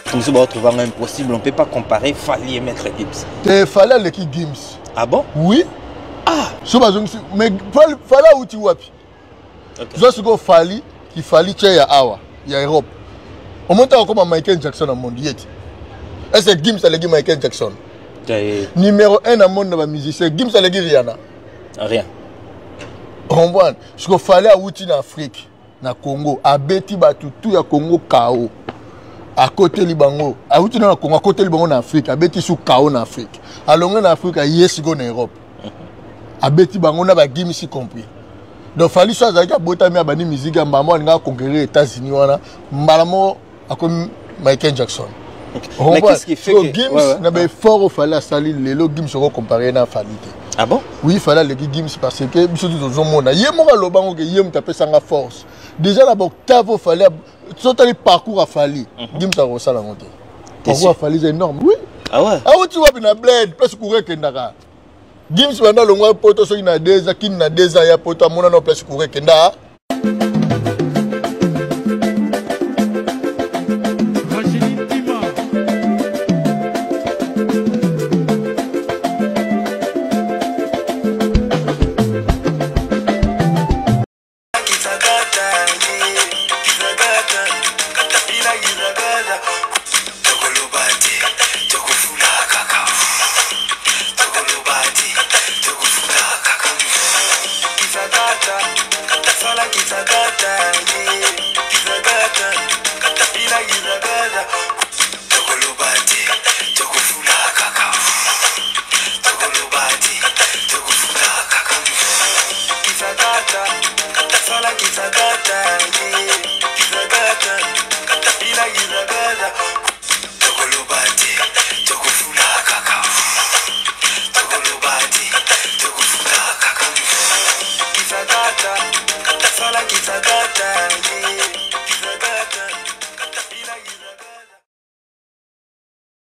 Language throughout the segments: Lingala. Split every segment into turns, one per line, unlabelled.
Comme ça, on va trouver impossible. On ne peut pas comparer Fally et Maître Gims.
C'est Fally avec Gims.
Ah bon?
Oui.
Ah.
Mais Fally où tu vois? Je vois ce que Fally, qui Fally, tu es à Awa, il y a Europe. On monte encore à Michael Jackson dans le monde. Est-ce que Gims a légué Michael Jackson? Numéro 1 dans le monde de la musique, c'est Gims a légué Rihanna.
Rien.
On voit. Ce que Fally a outi en Afrique, dans le Congo, à Beti Batutu, à Congo, K.O. À côté Libango, à outi dans le Congo, à côté Libango en Afrique, à Beti sous K.O. en Afrique. À Longue en Afrique, à Yesigo en Europe. À Beti Bango, on a Gims y compris. Donc Fally soit avec Botami à Bani musique, à Maman, on a conquérir les États-Unis, Malamo, à comme Michael Jackson.
Mais qu'est-ce qui fait que
Gims n'a pas fort au Fally à Sali, les lots Gims seront comparés à Fally.
Ah bon? Oui,
il fallait les Gims parce que surtout dans le monde, il y a mon lobango qui y tapé sans force. Déjà d'abord, t'avais Fally, tout le parcours à Fally. Gims a reçu la montée. Parcours à Fally c'est énorme. Oui.
Ah ouais.
Ah où tu vois bien bled, place courir Kendara. Gims pendant le mois poto so ina déjà qui na déjà ya poto amona no place courir Kendara.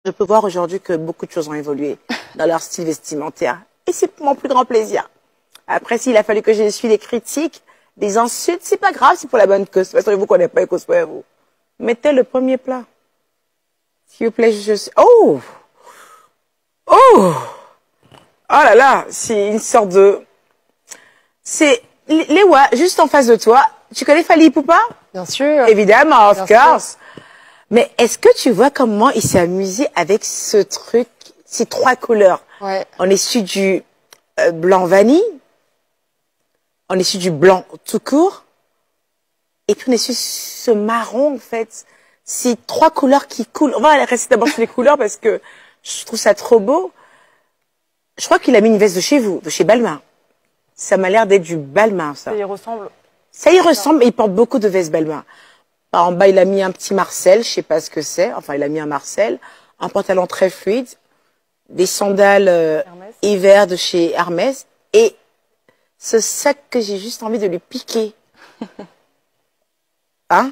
Je peux voir aujourd'hui que beaucoup de choses ont évolué dans leur style vestimentaire. Et c'est pour mon plus grand plaisir. Après, s'il a fallu que j'essuie des critiques, des insultes, c'est pas grave, c'est pour la bonne cause. Parce que vous ne connaissez pas les cosplays, vous. Mettez le premier plat. S'il vous plaît, je suis... Oh! Oh! Oh là là, c'est une sorte de... C'est... Léwa, juste en face de toi, tu connais Fally Ipupa?
Bien sûr.
Évidemment, of course. Mais est-ce que tu vois comment il s'est amusé avec ce truc, ces trois couleurs?
Ouais.
On est sur du blanc vanille, on est sur du blanc tout court, et puis on est sur ce marron, en fait. Ces trois couleurs qui coulent. On va rester d'abord sur les couleurs parce que je trouve ça trop beau. Je crois qu'il a mis une veste de chez vous, de chez Balmain. Ça m'a l'air d'être du Balmain, ça.
Ça y ressemble.
Ça y ressemble, et il porte beaucoup de vestes Balmain. En bas, il a mis un petit Marcel, je sais pas ce que c'est. Enfin, il a mis un Marcel, un pantalon très fluide, des sandales hiver de chez Hermès, et ce sac que j'ai juste envie de lui piquer. Hein?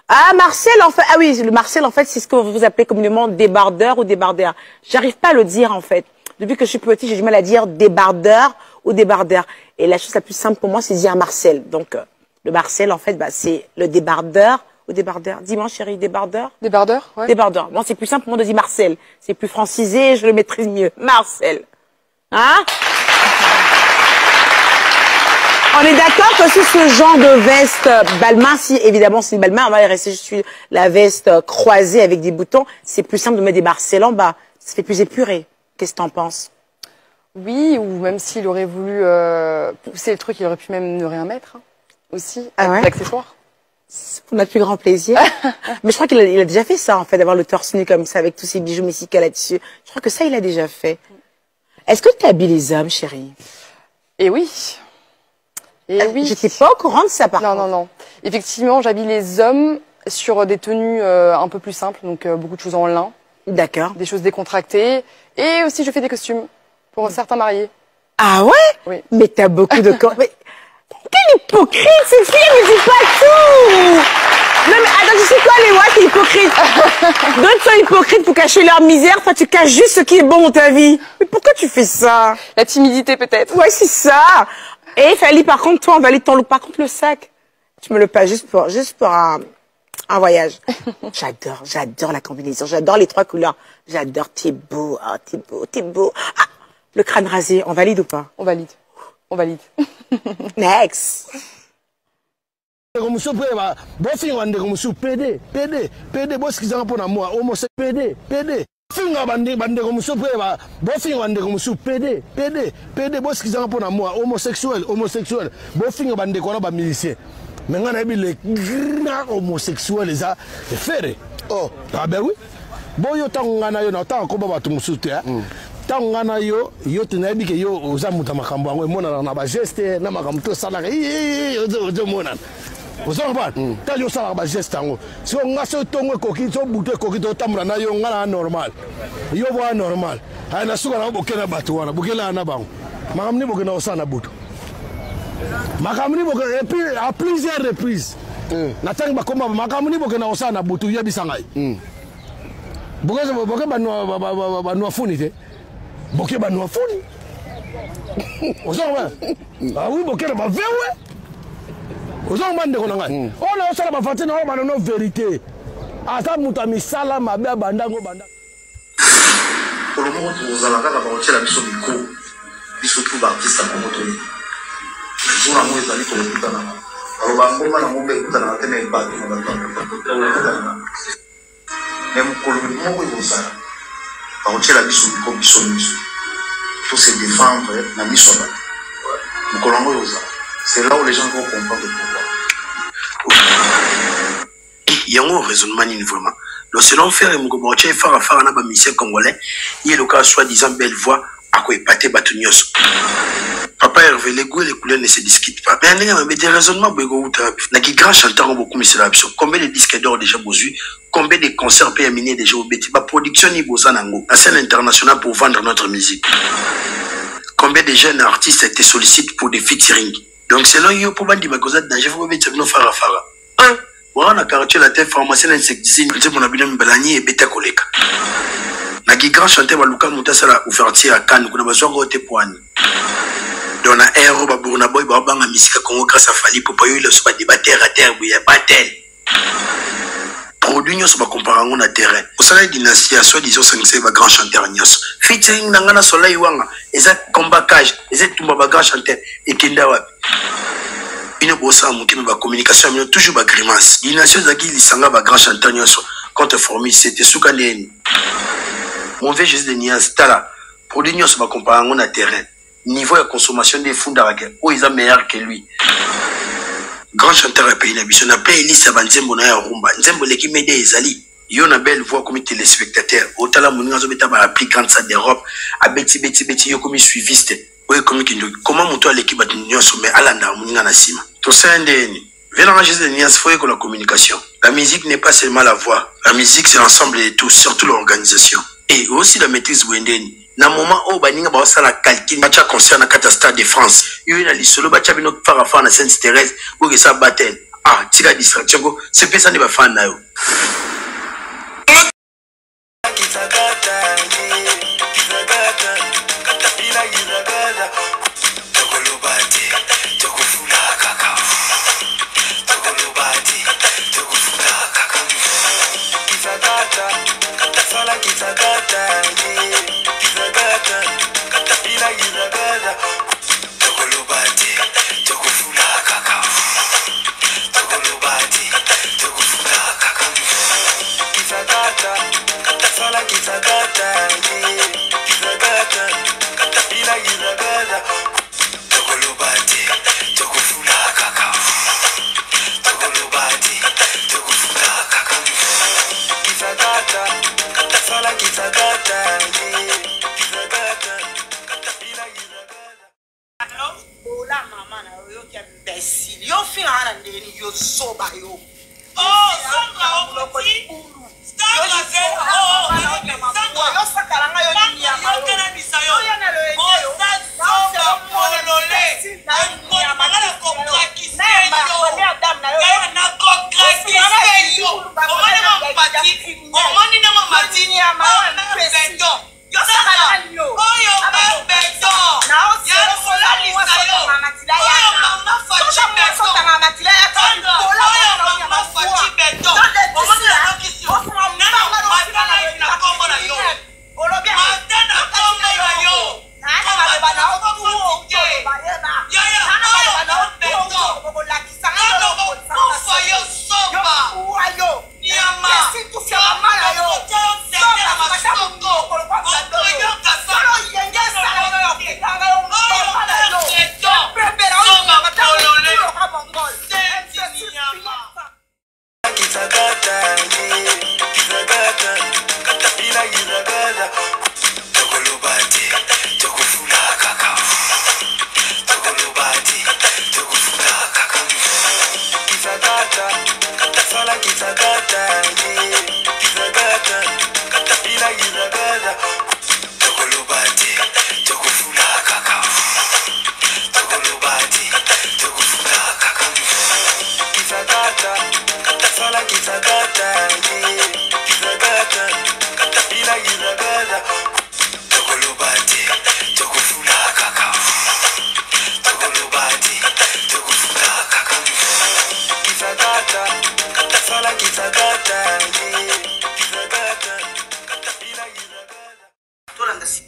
Ah, Marcel, en fait. Ah oui, le Marcel, en fait, c'est ce que vous appelez communément débardeur ou débardeur. J'arrive pas à le dire, en fait. Depuis que je suis petit, j'ai du mal à dire débardeur ou débardeur. Et la chose la plus simple pour moi, c'est de dire Marcel. Donc, le Marcel, en fait, bah, c'est le débardeur ou débardeur. Dis-moi, chérie, débardeur?
Débardeur, ouais.
Débardeur. Bon, c'est plus simple pour moi de dire Marcel. C'est plus francisé, je le maîtrise mieux. Marcel. Hein? On est d'accord que si ce genre de veste Balmain, si évidemment c'est Balmain, on va rester sur la veste croisée avec des boutons, c'est plus simple de mettre des Marcel en bas. Ça fait plus épuré. Qu'est-ce que t'en penses?
Oui, ou même s'il aurait voulu pousser le truc, il aurait pu même ne rien mettre. Hein. Aussi,
ah ouais?
l'accessoire.
Pour notre plus grand plaisir. Mais je crois qu'il a déjà fait ça, en fait, d'avoir le torse nu comme ça, avec tous ces bijoux mexicains là-dessus. Je crois que ça, il a déjà fait. Est-ce que tu habilles les hommes, chérie?
Eh oui. Et oui.
J'étais pas au courant de ça, par contre.
Non, non, non. Effectivement, j'habille les hommes sur des tenues un peu plus simples, donc beaucoup de choses en lin.
D'accord.
Des choses décontractées. Et aussi, je fais des costumes pour certains mariés.
Ah ouais?
Oui.
Mais t'as beaucoup de... Mais... Quelle hypocrite, cette fille, elle me dit pas tout! Non mais attends, tu sais quoi, Léwa, t'es hypocrite. D'autres sont hypocrites pour cacher leur misère. Toi, tu caches juste ce qui est bon dans ta vie. Mais pourquoi tu fais ça?
La timidité, peut-être.
Ouais, c'est ça. Et Fali, par contre, toi, on valide ton look. Par contre, le sac, tu me le passes juste pour un voyage. J'adore la combinaison. J'adore les 3 couleurs. J'adore. T'es beau. Ah, t'es beau, t'es beau. Ah, le crâne rasé, on valide ou pas?
On valide. On valide.
Next.
Comme ça, bon film, on est comme ça, PD, bon ce qu'ils ont pour moi, homosexuel, PD. Film, bande comme ça, bon film, on est comme ça, PD, bon ce qu'ils ont pour moi, homosexuel, bon film, bande qu'on a milicien. Mais on a vu les homosexuels, ça, c'est fait. Oh, ah ben oui. Bon, yo tangana yo na ta ko baba tumusutu ya. Tangana yo tenabi ke yo ozamuta makambo ngo mona na ba geste na makambo to sala ozo mona. Ozo ba ta yo sala ba geste ngo. So ngaso tongo koki so bute koki to tamura na yo ngana normal. Yo bo normal. Ay na suka na bokena batu wana bokela na bango. Makamni bokena osana butu. Makamni bokena et puis à plusieurs reprises. Na tanga bakoma makamni bokena osana butu yebisa ngai. Boke banua funi te. Boke banua funi. Ozonga. Ah oui, boke na ba vewe. Ozonga mande kona ngai. Oh na osala ba fatina o bana no vérité. Ata muta misala mabe bandango banda.
Pour le moment vous allez la ba la biso micro. Biso tout artiste à moto. Vous na mo ezali ko kutana. Alors ba ngoma na mo be kutana tene ba na. Même pour le moment, il faut ça. La mission du commission pour se défendre, la mission. C'est là où les gens vont comprendre le pouvoir. Il y a un raisonnement vraiment. Donc, selon faire un Moukoboche, faire un mission congolais, il y a le cas soi-disant belle voix à quoi épater Batunios. Papa Hervé, les goûts et les couleurs ne se discutent pas. Mais des raisonnements, n'a qui grand chanteur beaucoup, mais c'est la option. Combien de disques d'or déjà bosu, combien de concerts PMI déjà au bêtis, ma production ni bozanango, la scène internationale pour vendre notre musique. Combien de jeunes artistes étaient sollicités pour des featuring. Donc, selon eux, pour bandi ma cause d'âge, vous mettez nos fara. Hein? Voilà, car tu la tête pharmacien insecticide, c'est mon habitant Belani et bêta collègue. N'a qui grand chanteur, Malouka Moutassala, ouverture à Cannes, qu'on a besoin de Rotepoani. Dans la aéro babourna boy babanga misika Congo grâce à Fali pour pas eu le soba débattre à terre il y a pas tel produit nyos ba comparango na terrain au salaire dynastie à soi disant 5 ba grand chanteur nyos featuring nangana soleil wanga eza combat cage eza tumba ba grand chanteur et kenda wapi une bossa mutima ba communication mais toujours ba grimace dynastie zaki lisanga ba grand chanteur nyos contre formi c'était soukandeni mon vieux Jésus de Nias tala produit nyos ba comparango na terrain. Niveau de consommation des fonds d'argent, où ils sont meilleurs que lui. Grand chanteur à pays n'habite, on a playlist à Banzembo na Rumba. Nzembo l'équipe m'aide Ezali. Yo na belle voix comme téléspectateur. Otala moninga zo beta ba applicant ça d'Europe. A beti yo comme suiviste. Oui comme qui comment monter l'équipe à l'union sommet à l'anda moninga na sima. Tout ça ndeni. Venant Jésus de Nias faut que la communication. La musique n'est pas seulement la voix. La musique c'est l'ensemble de tout, surtout l'organisation. Et aussi la maîtrise Wendeni. Na moment où baninga ba sala calcul match concerne à Stade de France il y a lisolo ba chabino fara na Sainte Thérèse pour que ça battle ah tira distraction go c'est personne ne va faire na yo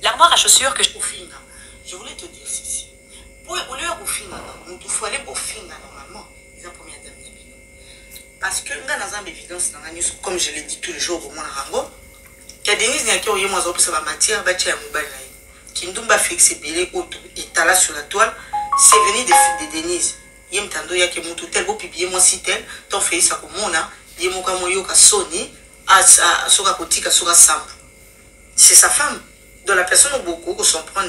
L'armoire à chaussures que je voulais te dire ceci. Pour au lieu de il faut aller pour finir normalement. Ils ont première dame. Parce que dans une évidence, comme je l'ai dit tous les jours au moins rango, qu'il y a Denise qui a eu moins de matière, qui nous a fixé et là sur la toile, c'est venu de Denise. Il y a un y a qui monte tel beau publier moi si tel, t'en fais ça comme on a, il y a mon camoyo qui a sonné, à sur côté, à sur sample. C'est sa femme. Dans la personne au beaucoup que son prend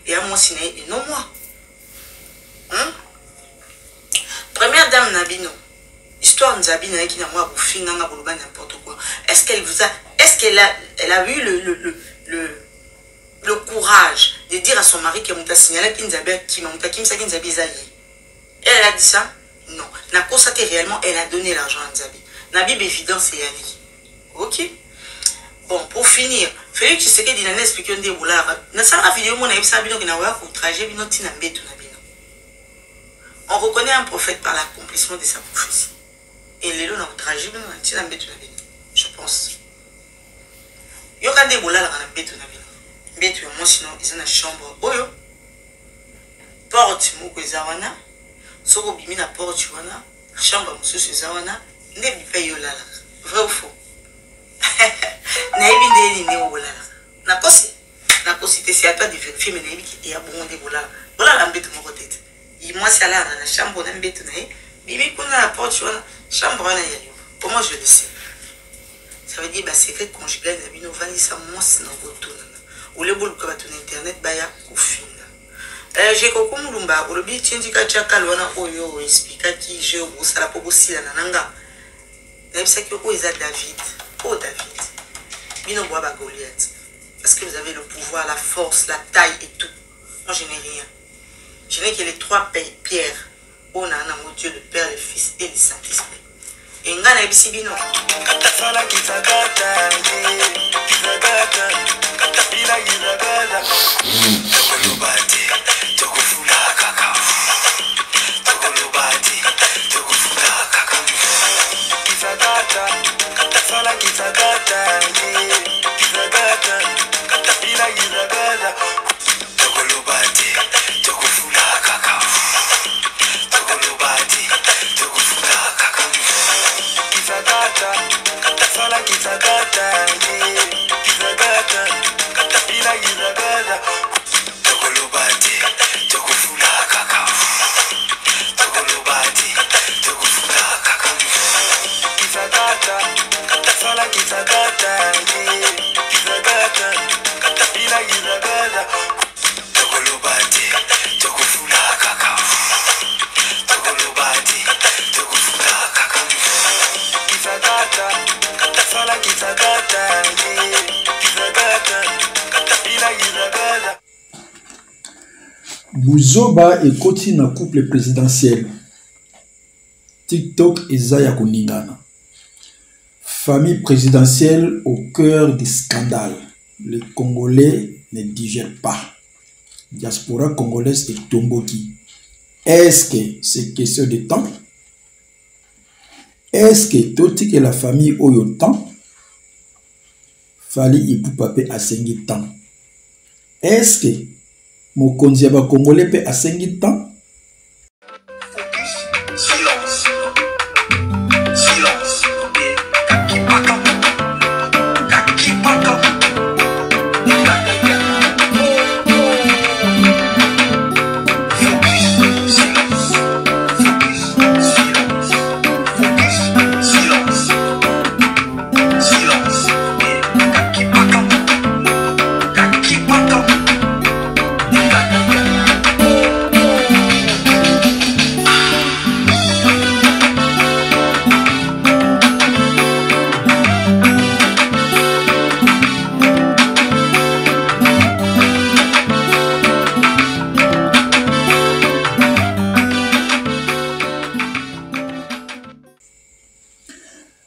et à moi siné et non moi. Première dame Nabino. Histoire de Zabina qui n'a moi pour finir n'importe quoi. Est-ce qu'elle vous a, est-ce qu'elle a eu le courage de dire à son mari qu'elle m'a signalé qu'il m'a elle a dit ça? Non. N'a constaté réellement, elle a donné l'argent à Nzabi. Nabi évidence et Ali. Ok. Bon, pour finir, Félix Tshisekedi dit n'a expliqué un déboulard. Dans sa vidéo, mon ami Sabino qui n'a pas outragé, bino tina mbetu nabino. On reconnaît un prophète par l'accomplissement de sa prophétie. Et les lots n'a outragé, bino tina mbetu nabino. Je pense. Yo quand déboulard la mbetu nabino. Mbetu moi sinon ils ont une chambre. Oyo. Porte moko zawana. Soko bimi na porte wana. Chambre mususu zawana. Ne bipa yo lala. Vrai ou faux? Naïbi ne bolala. Nakosi c'est à toi de vérifier mais naïbi qui est à bon de bolala. Bolala mbete mon côté. Moi c'est là dans la chambre on mbete naï. Bibi kuna la porte wana chambre wana yayo. Comment je le sais? Ça veut dire bah secret conjugal na bino vani sa moi na boto na. Ou le bol ko ba ton internet ba ya ko finga. J'ai ko kumulumba olobi tindika chaka lwana oyo explica ki je o sala po bosila na nanga. Naïbi que o isa David. Oh David, bino boaba Goliath. Parce que vous avez le pouvoir, la force, la taille et tout. Moi je n'ai rien. Je n'ai que les trois pierres. On a mon Dieu, le Père, le Fils et le Saint-Esprit. Et ngana ebisi bino.
Buzoba et Koti na couple présidentiel. TikTok et Zaya Koningana. Famille présidentielle au cœur des scandales. Les Congolais ne digèrent pas. Diaspora congolaise est tomboki. Est-ce que c'est question de temps? Est-ce que tout que la famille a eu temps? Fali Ipupape a 5 temps. Est-ce que mon Konziaba Congolais peut à 5 temps?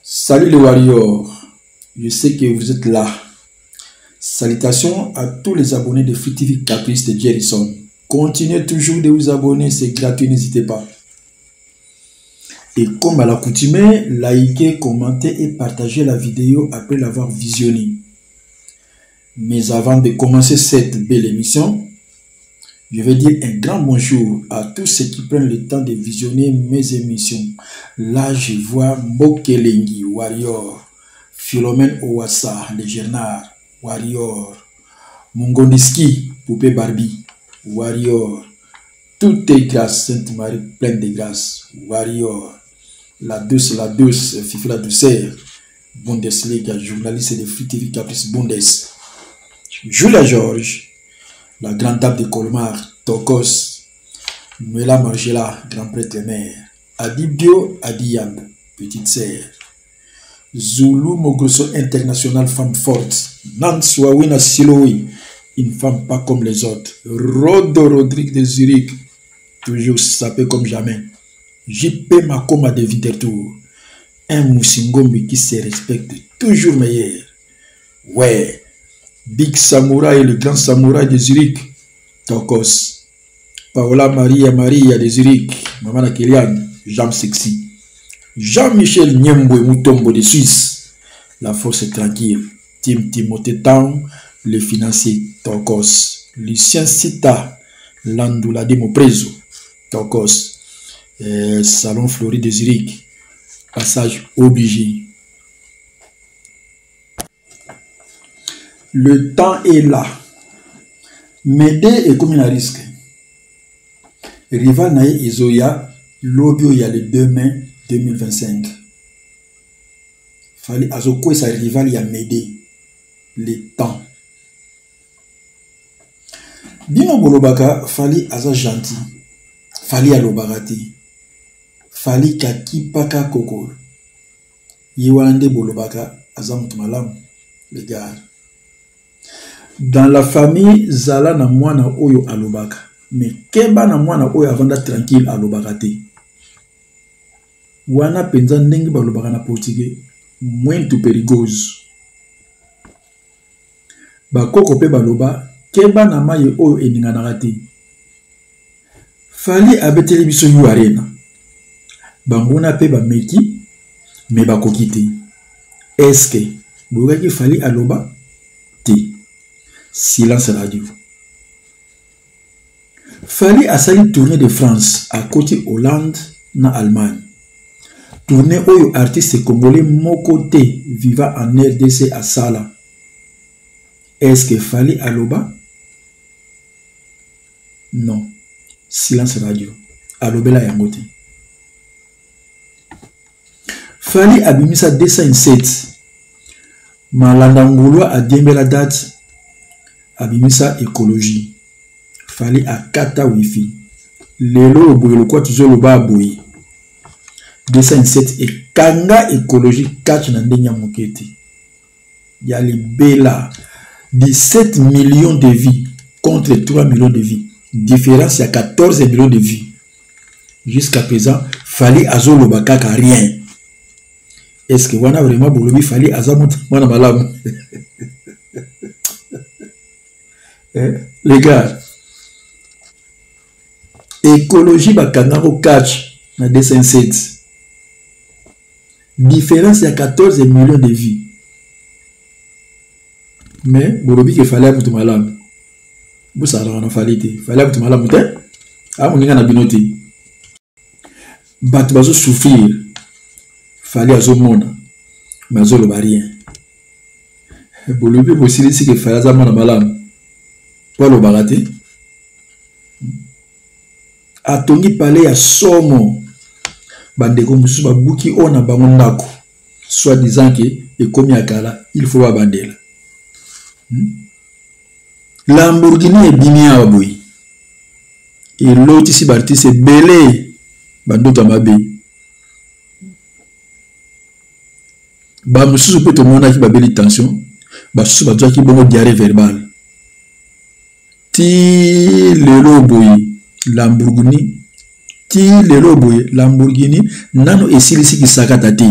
Salut les warriors, je sais que vous êtes là. Salutations à tous les abonnés de Free TV Caprice de Jerison. Continuez toujours de vous abonner, c'est gratuit, n'hésitez pas. Et comme à l'accoutumée, likez, commentez et partagez la vidéo après l'avoir visionnée. Mais avant de commencer cette belle émission, je vais dire un grand bonjour à tous ceux qui prennent le temps de visionner mes émissions. Là, je vois Mokelengi, Warrior, Philomène Owassa, Le Gernard, Warrior, Mongondiski, Poupée Barbie, Warrior, Tout est grâce, Sainte-Marie pleine de grâce, Warrior, la douce, Fifi la douceur, Bundesliga, journaliste de Free TV Caprice Bundes, Julia Georges, la grande dame de Colmar, Tokos, Mela Margela, grand prêtre mère, Adibio Adiyam, petite sœur, Zulu Mogroso international, femme forte, Nanswawina Siloui, une femme pas comme les autres, Rodo Rodrigue de Zurich, toujours sapé comme jamais, JP Makoma de Winterthur, un Moussingombi qui se respecte, toujours meilleur, ouais. Big Samouraï, le grand samouraï de Zurich, Tokos, Paola Maria de Zurich, Maman Akelian, Jean Sexy, Jean-Michel Nyembo et Moutombo de Suisse, la force est tranquille, Tim Timothée Town, les financiers, Tokos, Lucien Sita, Landoula de Moprezo, Tokos, Salon Fleury de Zurich, passage obligé. Le temps est là. Médé est comme un risque. Rival Naï Izoya, Lobio y a le 2 mai 2025. Fallait Azoko et sa rival y a Médé. Le temps. Bino Bolobaka, fallait Aza gentil. Fallait Alobarati. Fallait Kakipaka Koko. Yewande Bolobaka, Aza Mutmalam. Les gars. Dans la famille, Zala na mwana oyo alobaka. Mais Keba na mwana oyo avanda tranquille alobaka te. Wana penza ndenge balobaka na portugais. Muito perigoso. Bakoko pe baloba. Keba na maye oyo eninganaka te. Fali abeteli biso yu arena. Banguna pe bameki. Me bakoki te. Eske boyokaki fali aloba te. Silence radio. Fallait à salir tournée de France à côté Hollande na Allemagne. Tournée où artiste congolais mon côté vivant en RDC à Sala. Est-ce que fallait à Loba? Non. Silence radio. À Lobela Yangote. Fallait à Bimisa 207. Malandangouloa à Dembela date. Abimisa écologie. Fallait à Kata Wifi. Lelo boyelo kwa tuzolo ba boyi. 207 et Kanga écologie 4 na ndenya mokete. Ya les bela 17 millions de vies contre 3 millions de vies. Différence il y a 14 millions de vies. Jusqu'à présent, fallait azolo bakaka rien. est-ce que wana vraiment bolobi fali azamout mwana malamu? Les gars, écologie bakanga au catch na 207. Différence il y a 14 millions de vies. Mais bolobi qu'il fallait mutu malamu. Vous savez on a fallu te. Fallait mutu malamu te. Ah on na binoti. Batu bazo souffrir. Fallait azo mona. Mazo lo rien. Bolobi bosili si que fallait azamona malamu. Pas le baraté. Atongi pale ya somo. Bandeko mususu babuki ona bango ndako. Soit disant que ekomi akala, il faut babandela. Lamborghini et bini awa boy. Et l'autre ici barti c'est belé. Bandoto mabe. Ba mususu peut te mona ki babeli tension. Ba susu ba ki bongo diarrhée verbale. Ti lelo boy Lamborghini. Ti lelo boy Lamborghini nano esilisi ki sakata te.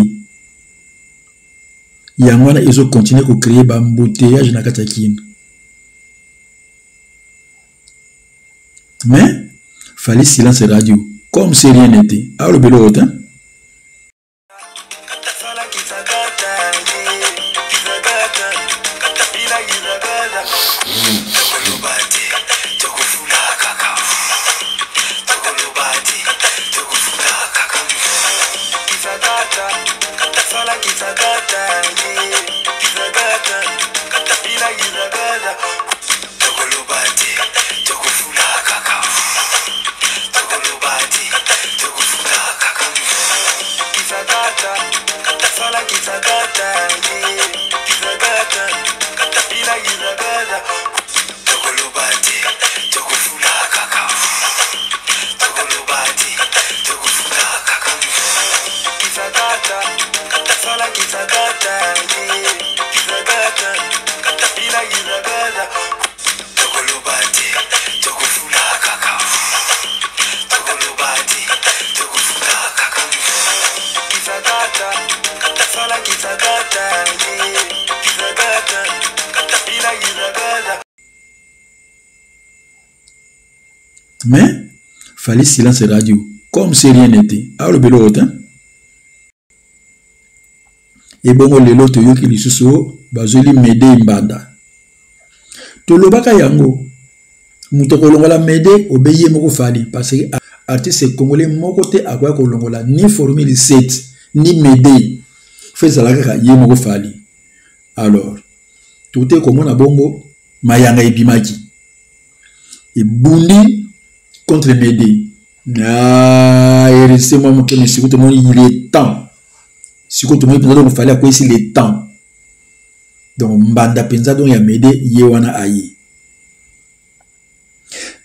Yangwana ils ont continué à créer un embouteillage na katakin. Mais fallait silence radio comme si rien n'était. Alors le bélo autant. Mais fallait silence radio comme si rien n'était. Alors le bélo autant. Et bon le lot yo ki lisusu bazoli mede imbanda. To lobaka yango muto kolongola mede obeye moko fali parce que artiste congolais moko te akwa kolongola ni formule 7 ni mede fezala kaka ye moko fali. Alors tout est comme na bongo mayanga ebimaki. Et bundi contre mede. Ah, et restez moi mon kene sikoto mon il est temps. Si vous avez besoin de faire quoi ici le temps. Donc mbanda penza donc ya mede yewana ayi.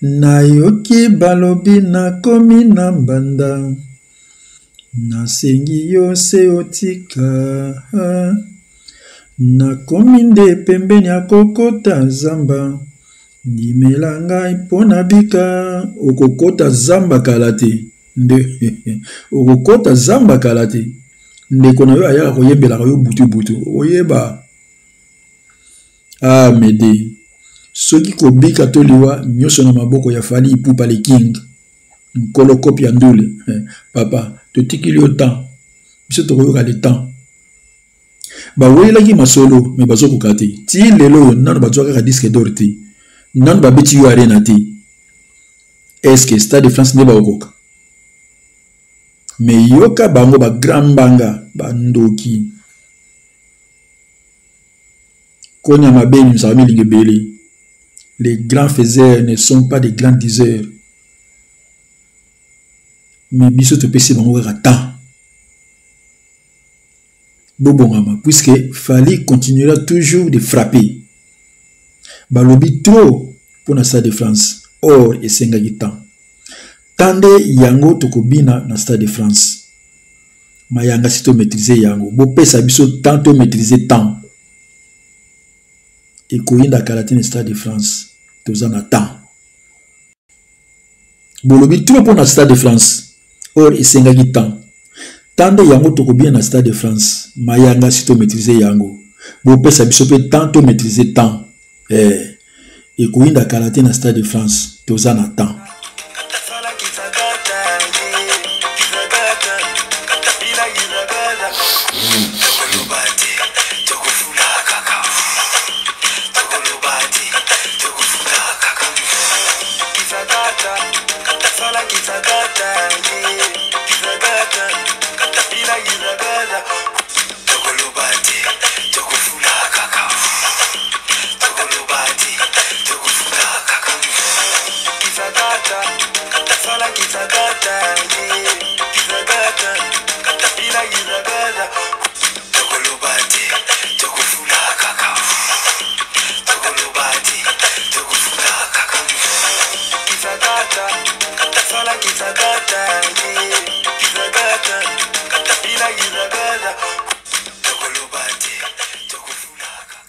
Nayoki balobi na komi na mbanda. Na sengi yo se otika. Na komi nde pembeni ya kokota zamba. Nimela ngai pona bika okokota zamba kalate. Nde okokota zamba kalate. Ndeko na yo aya koyebela yo butu oyeba. Ah mede soki kobika toliwa nyoso na maboko ya fali ipupa le king nkolo kopi ya ndule papa totikili yo temps biso tokoyoka le temps bawelaki masolo me bazokoka te ti lelo nano bazwaka kaka disque d'or te nano babeti yo arena te. Est-ce que Stade de France nde bakokoka? Mais yoka bango ba grand banga bandoki konya mabeni msami lingebele. Les grands faiseurs ne sont pas des grands diseurs. Mais biso te pesi bango ka temps. Bobongama puisque Fali continuera toujours de frapper. Balobi trop pour na Stade de France. Or et senga temps. Tande yango tokobina na Stade de France. Mayanga sito maîtriser yango. Bo pesa biso tanto maîtriser temps. Et koyinda kalatine Stade de France. Tozana temps. Bolobi trop pour na Stade de France. Or et senga temps. Tande yango toko bien na Stade de France. Mayanga si to maîtriser yango. Bo pesa biso pe tant to maîtriser tant. Et koinda karaté na Stade de France. Toza na temps.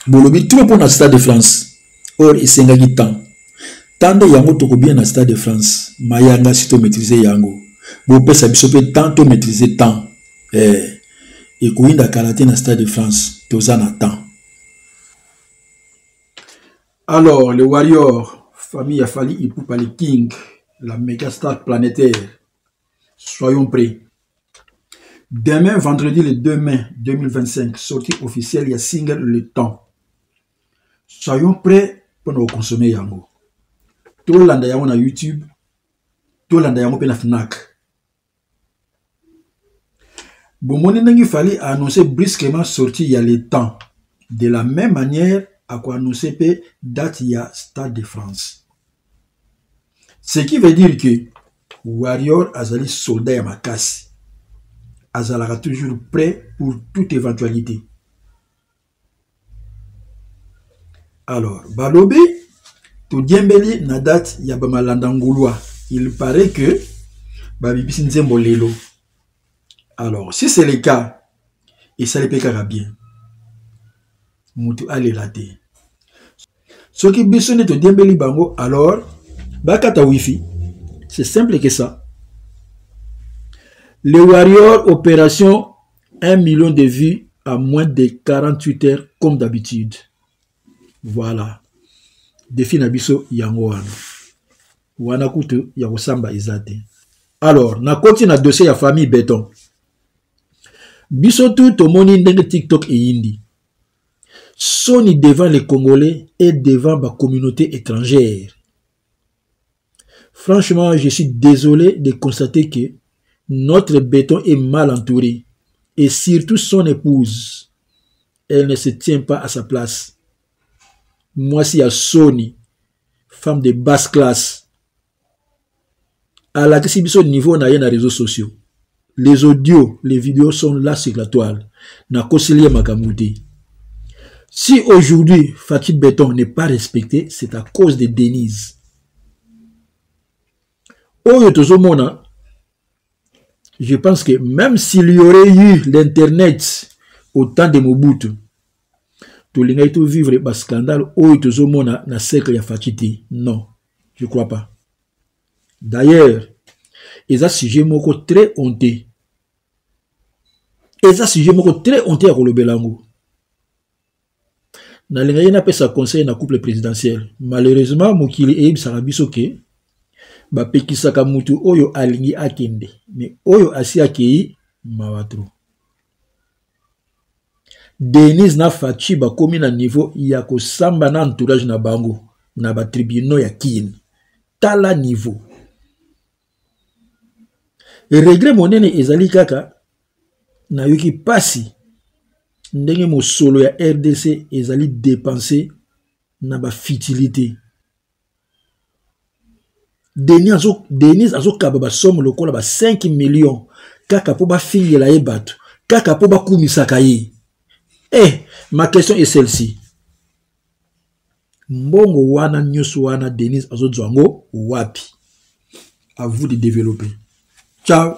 Bolobi tout pour na Stade de France. Or isengaki temps. Tande yango toko bien na Stade de France. Mayanga si to maîtriser yango. Bo pesa biso pe tant to maîtriser temps. Et koinda karaté na Stade de France. Toza na temps. Alors, les Warriors, famille Afali Ipupa les King, la méga star planétaire. Soyons prêts. Demain, vendredi le 2 mai 2025, sortie officielle, il y a single Le Temps. Soyons prêts pour nous consommer yango. Tout l'anda yango na YouTube, tout l'anda yango pe na Fnac. Bon, mon il fallait annoncer brusquement sortie il y a Le Temps. De la même manière, à quoi annoncer pe date il y a Stade de France. Ce qui veut dire que Warrior azali soldat ya makasi. Azalaka toujours prêt pour toute éventualité. Alors, Balobi, to diembeli na date ya bamalanda ngulwa. Il paraît que babibisi nzembo lelo. Alors, si c'est le cas, et ça le pekara bien. Mutu alelate. Ce qui bisonne to diembeli bango, alors, bakata wifi. C'est simple que ça. Le Warrior, opération 1 million de vues à moins de 48 heures, comme d'habitude. Voilà. Défi Nabiso yango wana. Wana kutu ya kosamba izate. Alors, na koti na dossier ya famille Béton. Biso tout tomoni ndenge TikTok et Indi. Soni devant les Congolais et devant la communauté étrangère. Franchement, je suis désolé de constater que notre Béton est mal entouré. Et surtout son épouse. Elle ne se tient pas à sa place. Moi, si à Sony, femme de basse classe, à la question niveau n'a rien à réseaux sociaux. Les audios, les vidéos sont là sur la toile. N'a qu'auxilié Makamouti. Si aujourd'hui, Fatih Béton n'est pas respecté, c'est à cause de Denise. Mona, je pense que même s'il y aurait eu l'internet au temps de Mobutu, tout le monde vivre un scandale Mona na cercle ya Fatih. Non, je ne crois pas. D'ailleurs, ils ont sujet moko très honteux. Ils ont sujet moko très honteux à Kolobelango. Na linga na pesa conseil na couple présidentiel. Malheureusement, mokili eib sarabisoke. Ba pekisaka mutu oyo alingi akende mais oyo asi akei mawatro. Denise na Fachi ba komi na niveau ya kosamba na entourage na bango na ba tribunaux ya kin tala niveau. Et regret monene ezali kaka na yoki pasi ndenge mosolo ya RDC ezali dépensé na ba futilité. Denise azo kababa somme lokola ba 5 millions kaka po ba fingi la ebatu kaka po ba kumisaka ye. Ma question est celle-ci. Mbongo wana nyoso wana Denise azo zwango wapi? À vous de développer. Ciao.